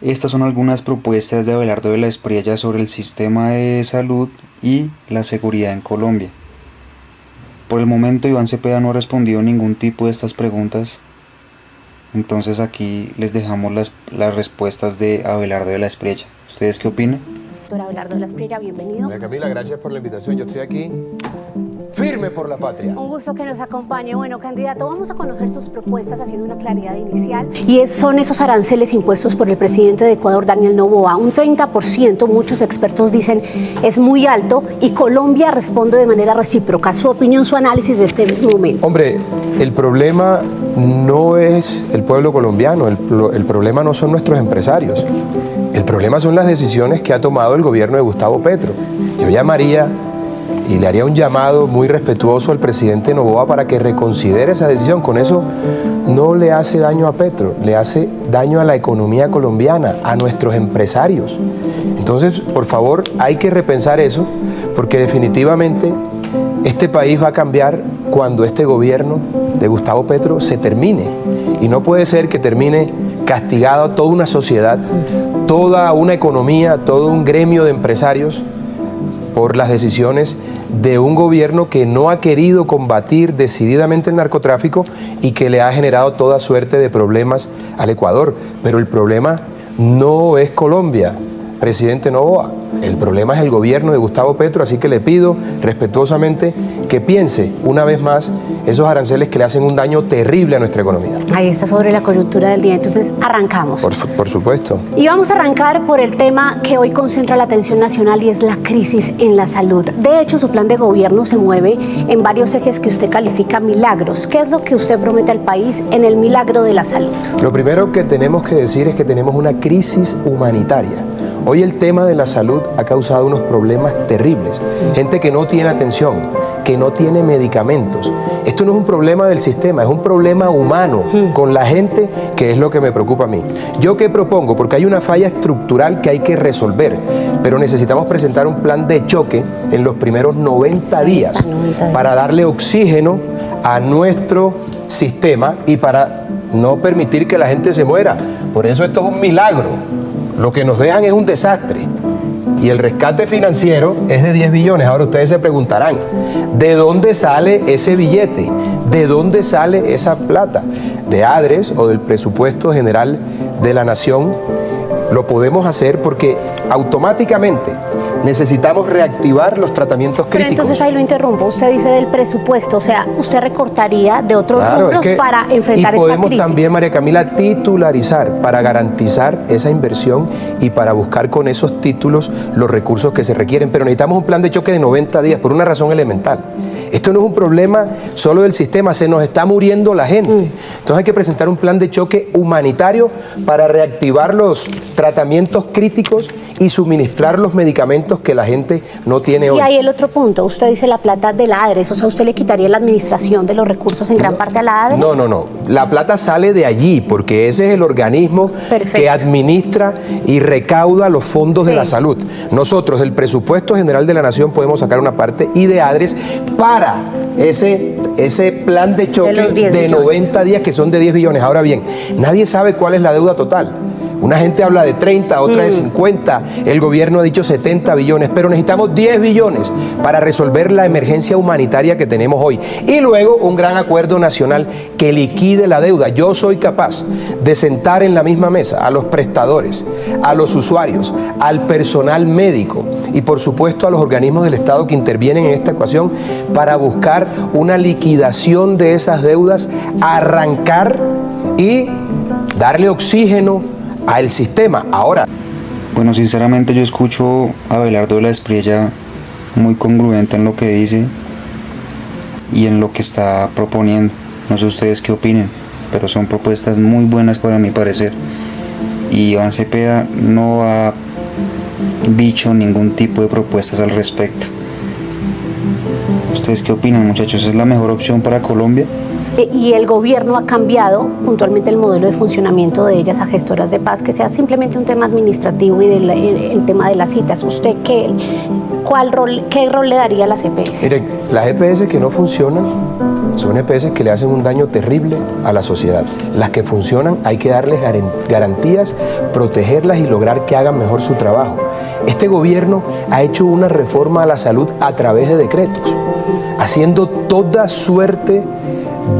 Estas son algunas propuestas de Abelardo de la Espriella sobre el sistema de salud y la seguridad en Colombia. Por el momento Iván Cepeda no ha respondido ningún tipo de estas preguntas, entonces aquí les dejamos las respuestas de Abelardo de la Espriella. ¿Ustedes qué opinan? Doctor Abelardo de la Espriella, bienvenido. María Camila, gracias por la invitación. Yo estoy aquí firme por la patria. Un gusto que nos acompañe. Bueno, candidato, vamos a conocer sus propuestas haciendo una claridad inicial. Son esos aranceles impuestos por el presidente de Ecuador, Daniel Noboa. Un 30%, muchos expertos dicen, es muy alto y Colombia responde de manera recíproca. Su opinión, su análisis de este momento. Hombre, el problema no es el pueblo colombiano, el problema no son nuestros empresarios. El problema son las decisiones que ha tomado el gobierno de Gustavo Petro. Yo llamaría y le haría un llamado muy respetuoso al presidente Noboa para que reconsidere esa decisión. Con eso no le hace daño a Petro, le hace daño a la economía colombiana, a nuestros empresarios. Entonces, por favor, hay que repensar eso, porque definitivamente este país va a cambiar cuando este gobierno de Gustavo Petro se termine. Y no puede ser que termine castigada toda una sociedad, toda una economía, todo un gremio de empresarios por las decisiones de un gobierno que no ha querido combatir decididamente el narcotráfico y que le ha generado toda suerte de problemas al Ecuador. Pero el problema no es Colombia, presidente Noboa. El problema es el gobierno de Gustavo Petro, así que le pido respetuosamente que piense una vez más esos aranceles que le hacen un daño terrible a nuestra economía. Ahí está sobre la coyuntura del día, entonces arrancamos. Por supuesto. Y vamos a arrancar por el tema que hoy concentra la atención nacional y es la crisis en la salud. De hecho, su plan de gobierno se mueve en varios ejes que usted califica milagros. ¿Qué es lo que usted promete al país en el milagro de la salud? Lo primero que tenemos que decir es que tenemos una crisis humanitaria. Hoy el tema de la salud ha causado unos problemas terribles. Gente que no tiene atención, que no tiene medicamentos. Esto no es un problema del sistema, es un problema humano con la gente, que es lo que me preocupa a mí. ¿Yo qué propongo? Porque hay una falla estructural que hay que resolver, pero necesitamos presentar un plan de choque en los primeros 90 días para darle oxígeno a nuestro sistema y para no permitir que la gente se muera. Por eso esto es un milagro. Lo que nos dejan es un desastre y el rescate financiero es de 10 billones. Ahora ustedes se preguntarán, ¿de dónde sale ese billete? ¿De dónde sale esa plata? ¿De ADRES o del presupuesto general de la nación? Lo podemos hacer porque automáticamente necesitamos reactivar los tratamientos críticos. Pero entonces ahí lo interrumpo, usted dice del presupuesto, o sea, usted recortaría de otros rubros para enfrentar esta crisis. Y podemos también, María Camila, titularizar para garantizar esa inversión y para buscar con esos títulos los recursos que se requieren. Pero necesitamos un plan de choque de 90 días por una razón elemental. Esto no es un problema solo del sistema, se nos está muriendo la gente. Entonces hay que presentar un plan de choque humanitario para reactivar los tratamientos críticos y suministrar los medicamentos que la gente no tiene hoy. Y ahí el otro punto, usted dice la plata de la ADRES, o sea, ¿usted le quitaría la administración de los recursos en gran parte a la ADRES? No, la plata sale de allí, porque ese es el organismo que administra y recauda los fondos de la salud. Nosotros, del presupuesto general de la nación, podemos sacar una parte y de ADRES para ese plan de choque de 90 días, que son de 10 billones. Ahora bien, nadie sabe cuál es la deuda total. Una gente habla de 30, otra de 50, el gobierno ha dicho 70 billones, pero necesitamos 10 billones para resolver la emergencia humanitaria que tenemos hoy. Y luego un gran acuerdo nacional que liquide la deuda. Yo soy capaz de sentar en la misma mesa a los prestadores, a los usuarios, al personal médico y por supuesto a los organismos del Estado que intervienen en esta ecuación para buscar una liquidación de esas deudas, arrancar y darle oxígeno al sistema. Ahora, bueno, sinceramente yo escucho a Abelardo de la Espriella muy congruente en lo que dice y en lo que está proponiendo. No sé ustedes qué opinen, pero son propuestas muy buenas para mi parecer. Y Iván Cepeda no ha dicho ningún tipo de propuestas al respecto. ¿Ustedes qué opinan, muchachos? ¿Es la mejor opción para Colombia? Y el gobierno ha cambiado puntualmente el modelo de funcionamiento de ellas a gestoras de paz, que sea simplemente un tema administrativo y el tema de las citas. ¿Usted qué ¿Qué rol le daría a las EPS? Miren, las EPS que no funcionan son EPS que le hacen un daño terrible a la sociedad. Las que funcionan hay que darles garantías, protegerlas y lograr que hagan mejor su trabajo. Este gobierno ha hecho una reforma a la salud a través de decretos, haciendo toda suerte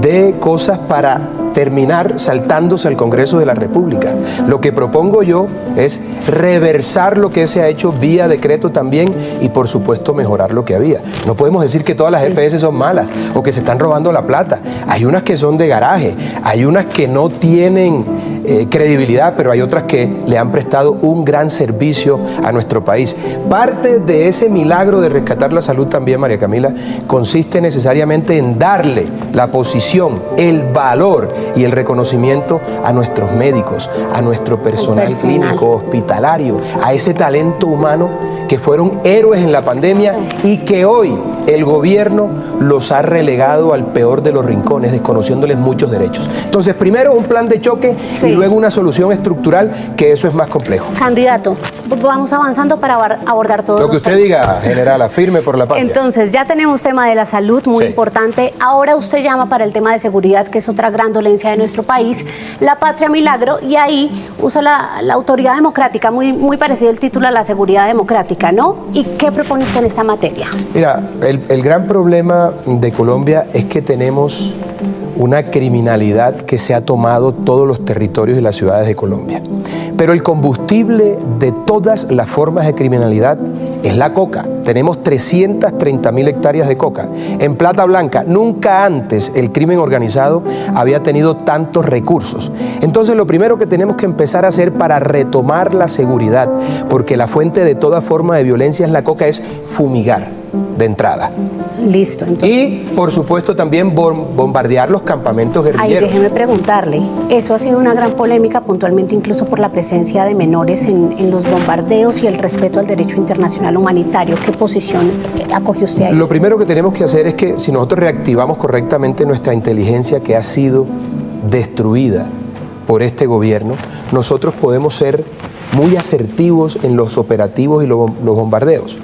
de cosas para terminar saltándose al Congreso de la República. Lo que propongo yo es reversar lo que se ha hecho vía decreto también y por supuesto mejorar lo que había. No podemos decir que todas las EPS son malas o que se están robando la plata. Hay unas que son de garaje, hay unas que no tienen credibilidad, pero hay otras que le han prestado un gran servicio a nuestro país. Parte de ese milagro de rescatar la salud también, María Camila, consiste necesariamente en darle la posición, el valor y el reconocimiento a nuestros médicos, a nuestro personal clínico, hospitalario, a ese talento humano que fueron héroes en la pandemia y que hoy el gobierno los ha relegado al peor de los rincones, desconociéndoles muchos derechos. Entonces, primero un plan de choque y luego una solución estructural, que eso es más complejo. Candidato, vamos avanzando para abordar todo lo que usted diga, generala, firme por la patria. Entonces, ya tenemos tema de la salud, muy importante. Ahora usted llama para el tema de seguridad, que es otra gran dolencia de nuestro país, la patria milagro, y ahí usa la autoridad democrática, muy parecido el título a la seguridad democrática, ¿no? ¿Y qué propone usted en esta materia? Mira, el gran problema de Colombia es que tenemos una criminalidad que se ha tomado todos los territorios y las ciudades de Colombia. Pero el combustible de todas las formas de criminalidad es la coca. Tenemos 330.000 hectáreas de coca. En Plata Blanca, nunca antes el crimen organizado había tenido tantos recursos. Entonces, lo primero que tenemos que empezar a hacer para retomar la seguridad, porque la fuente de toda forma de violencia es la coca, es fumigar de entrada. Listo. Entonces, y, por supuesto, también bombardear los campamentos guerrilleros. Ahí déjeme preguntarle, eso ha sido una gran polémica, puntualmente incluso por la presencia de menores en los bombardeos y el respeto al derecho internacional humanitario. ¿Qué posición acoge usted ahí? Lo primero que tenemos que hacer es que si nosotros reactivamos correctamente nuestra inteligencia que ha sido destruida por este gobierno, nosotros podemos ser muy asertivos en los operativos y los bombardeos.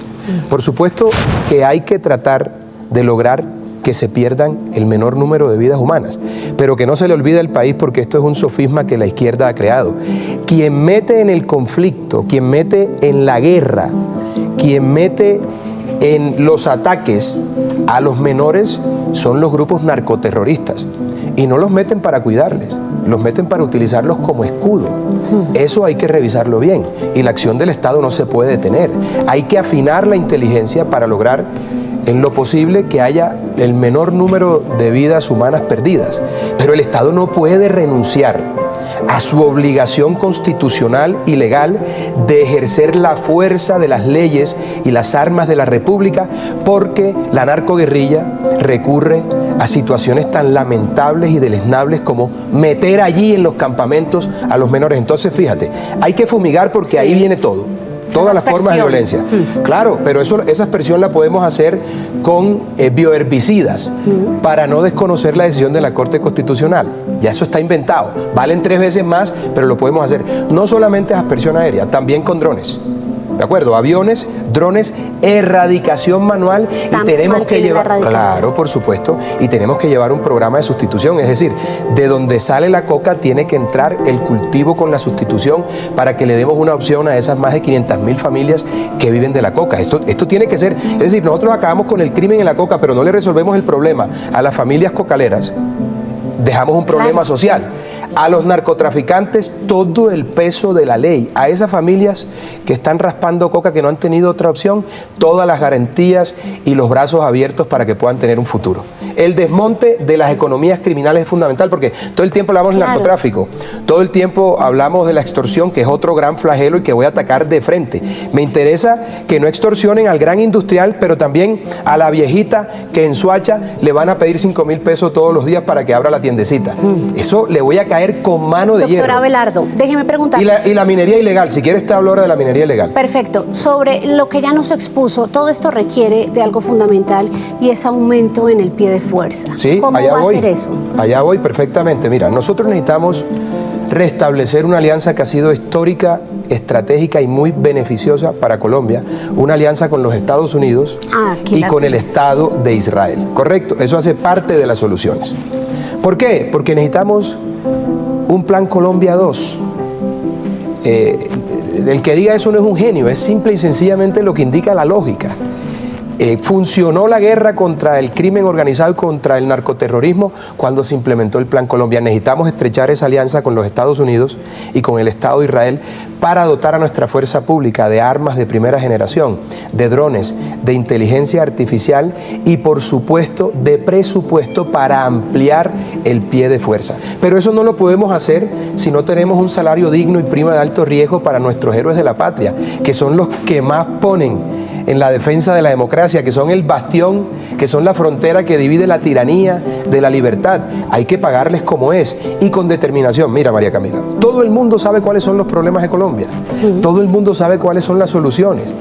Por supuesto que hay que tratar de lograr que se pierdan el menor número de vidas humanas, pero que no se le olvide al país, porque esto es un sofisma que la izquierda ha creado. Quien mete en el conflicto, quien mete en la guerra, quien mete en los ataques a los menores son los grupos narcoterroristas, y no los meten para cuidarles, los meten para utilizarlos como escudo. Eso hay que revisarlo bien, y la acción del Estado no se puede detener. Hay que afinar la inteligencia para lograr en lo posible que haya el menor número de vidas humanas perdidas. Pero el Estado no puede renunciar a su obligación constitucional y legal de ejercer la fuerza de las leyes y las armas de la República, porque la narcoguerrilla recurre a situaciones tan lamentables y deleznables como meter allí en los campamentos a los menores. Entonces, fíjate, hay que fumigar porque ahí viene todo. Todas las formas de violencia. Claro, pero esa aspersión la podemos hacer con bioherbicidas para no desconocer la decisión de la Corte Constitucional. Ya eso está inventado. Valen 3 veces más, pero lo podemos hacer. No solamente aspersión aérea, también con drones. ¿De acuerdo? Aviones, drones, erradicación manual, y tenemos que llevar, claro, por supuesto, y tenemos que llevar un programa de sustitución, es decir, de donde sale la coca tiene que entrar el cultivo con la sustitución para que le demos una opción a esas más de 500.000 familias que viven de la coca. Esto tiene que ser, es decir, nosotros acabamos con el crimen en la coca, pero no le resolvemos el problema a las familias cocaleras, dejamos un problema social. A los narcotraficantes todo el peso de la ley, a esas familias que están raspando coca, que no han tenido otra opción, todas las garantías y los brazos abiertos para que puedan tener un futuro. El desmonte de las economías criminales es fundamental, porque todo el tiempo hablamos del narcotráfico, todo el tiempo hablamos de la extorsión, que es otro gran flagelo y que voy a atacar de frente. Me interesa que no extorsionen al gran industrial, pero también a la viejita que en Suacha le van a pedir 5.000 pesos todos los días para que abra la tiendecita. Eso le voy a caer con mano de hierro. Doctor Abelardo, déjeme preguntar. Y la minería ilegal, si quieres te hablo ahora de la minería ilegal. Perfecto. Sobre lo que ya nos expuso, todo esto requiere de algo fundamental, y es aumento en el pie de fuerza. Sí, ¿Cómo allá va voy. a ser eso? Allá voy perfectamente. Mira, nosotros necesitamos restablecer una alianza que ha sido histórica, estratégica y muy beneficiosa para Colombia, una alianza con los Estados Unidos y con el Estado de Israel. ¿Correcto? Eso hace parte de las soluciones. ¿Por qué? Porque necesitamos un Plan Colombia 2. El que diga eso no es un genio, es simple y sencillamente lo que indica la lógica. Funcionó la guerra contra el crimen organizado y contra el narcoterrorismo cuando se implementó el Plan Colombia. Necesitamos estrechar esa alianza con los Estados Unidos y con el Estado de Israel para dotar a nuestra fuerza pública de armas de primera generación, de drones, de inteligencia artificial y, por supuesto, de presupuesto para ampliar el pie de fuerza. Pero eso no lo podemos hacer si no tenemos un salario digno y prima de alto riesgo para nuestros héroes de la patria, que son los que más ponen en la defensa de la democracia, que son el bastión, que son la frontera que divide la tiranía de la libertad. Hay que pagarles como es y con determinación. Mira, María Camila, todo el mundo sabe cuáles son los problemas de Colombia. Todo el mundo sabe cuáles son las soluciones.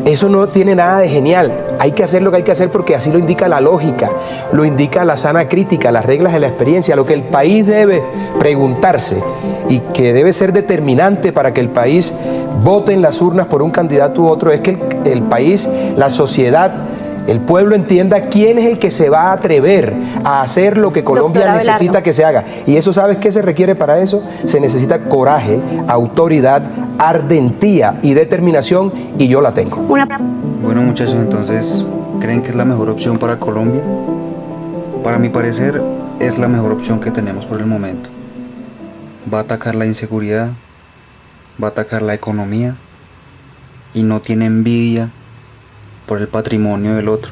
Eso no tiene nada de genial. Hay que hacer lo que hay que hacer porque así lo indica la lógica, lo indica la sana crítica, las reglas de la experiencia, lo que el país debe preguntarse y que debe ser determinante para que el país vote en las urnas por un candidato u otro, es que el país, la sociedad, el pueblo entienda quién es el que se va a atrever a hacer lo que Colombia necesita que se haga. Y eso, ¿sabes qué se requiere para eso? Se necesita coraje, autoridad, ardentía y determinación, y yo la tengo. Bueno, muchachos, entonces, ¿creen que es la mejor opción para Colombia? Para mi parecer, es la mejor opción que tenemos por el momento. Va a atacar la inseguridad, va a atacar la economía y no tiene envidia por el patrimonio del otro.